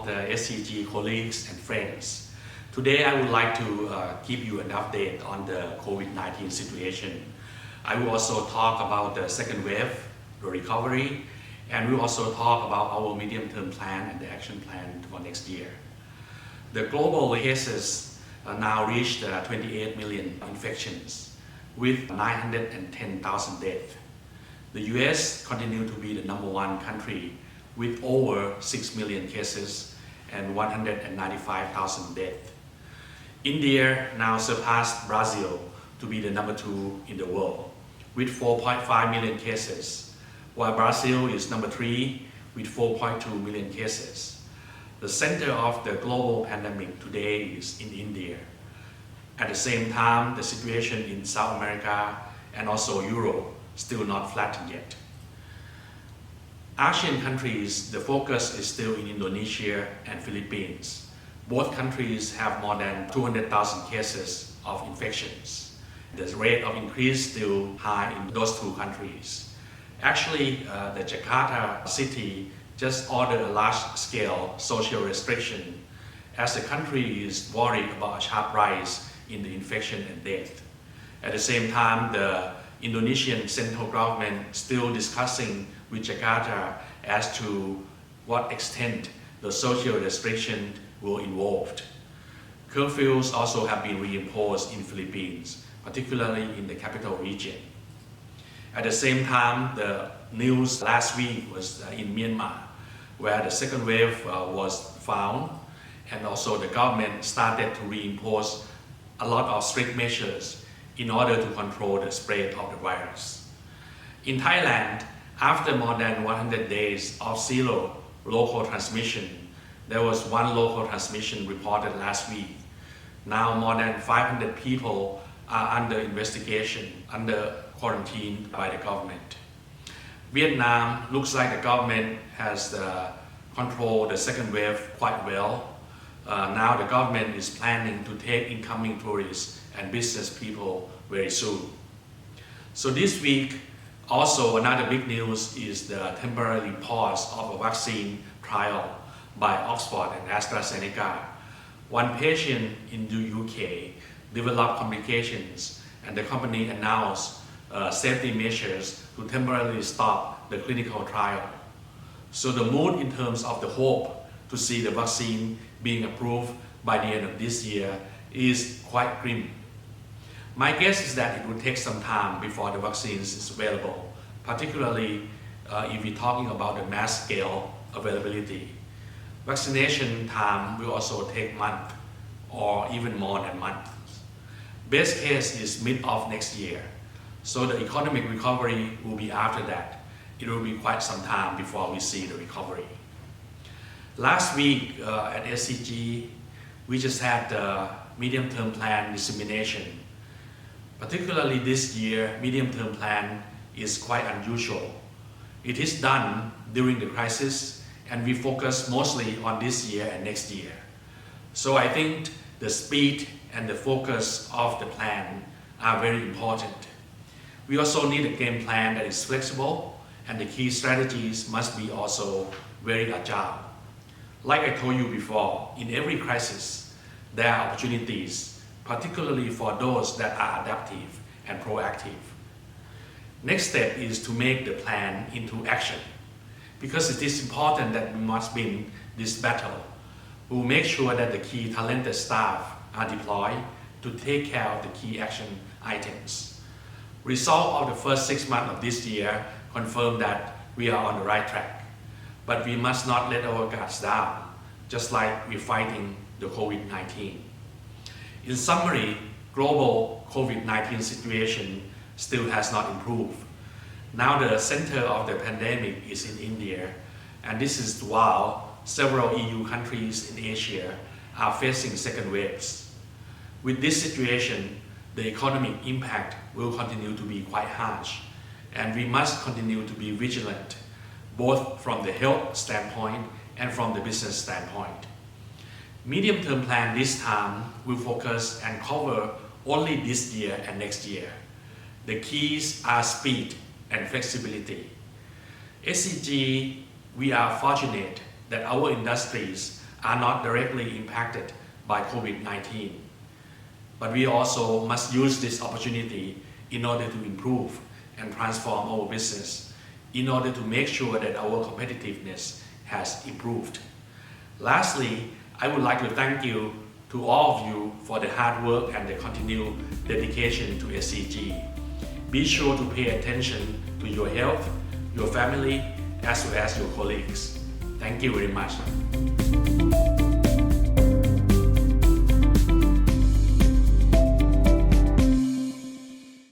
the SCG colleagues and friends. Today I would like to give you an update on the COVID-19 situation. I will also talk about the second wave, the recovery, and we'll also talk about our medium-term plan and the action plan for next year. The global cases now reached 28 million infections with 910,000 deaths. The US continued to be the number one country with over 6 million cases and 195,000 deaths. India now surpassed Brazil to be the number two in the world with 4.5 million cases, while Brazil is number three with 4.2 million cases. The center of the global pandemic today is in India. At the same time, the situation in South America and also Europe still not flattened yet. ASEAN countries, the focus is still in Indonesia and Philippines. Both countries have more than 200,000 cases of infections. The rate of increase still high in those two countries. Actually, the Jakarta city just ordered a large-scale social restriction as the country is worried about a sharp rise in the infection and death. At the same time, the Indonesian central government still discussing with Jakarta as to what extent the social restriction will involve. Curfews also have been reimposed in Philippines, particularly in the capital region. At the same time, the news last week was in Myanmar, where the second wave was found, and also the government started to reimpose a lot of strict measures in order to control the spread of the virus. In Thailand, after more than 100 days of zero local transmission, there was one local transmission reported last week. Now more than 500 people are under investigation, under quarantine by the government. Vietnam looks like the government has controlled the second wave quite well. Now the government is planning to take incoming tourists and business people very soon. So this week, also another big news is the temporary pause of a vaccine trial by Oxford and AstraZeneca. One patient in the UK developed complications and the company announced safety measures to temporarily stop the clinical trial. So the mood in terms of the hope to see the vaccine being approved by the end of this year is quite grim. My guess is that it will take some time before the vaccine is available, particularly if we're talking about the mass scale availability. Vaccination time will also take months or even more than months. Best case is mid of next year, so the economic recovery will be after that. It will be quite some time before we see the recovery. Last week at SCG, we just had the medium-term plan dissemination. Particularly this year, medium-term plan is quite unusual. It is done during the crisis and we focus mostly on this year and next year. So I think the speed and the focus of the plan are very important. We also need a game plan that is flexible and the key strategies must be also very agile. Like I told you before, in every crisis, there are opportunities, particularly for those that are adaptive and proactive. Next step is to make the plan into action. Because it is important that we must win this battle. We will make sure that the key talented staff are deployed to take care of the key action items. Result of the first 6 months of this year confirm that we are on the right track. But we must not let our guards down, just like we're fighting the COVID-19. In summary, global COVID-19 situation still has not improved. Now the center of the pandemic is in India, and this is while several EU countries in Asia are facing second waves. With this situation, the economic impact will continue to be quite harsh, and we must continue to be vigilant, both from the health standpoint and from the business standpoint. Medium-term plan this time will focus and cover only this year and next year. The keys are speed and flexibility. SCG, we are fortunate that our industries are not directly impacted by COVID-19. But we also must use this opportunity in order to improve and transform our business in order to make sure that our competitiveness has improved. Lastly, I would like to thank you to all of you for the hard work and the continued dedication to SCG. Be sure to pay attention to your health, your family, as well as your colleagues. Thank you very much.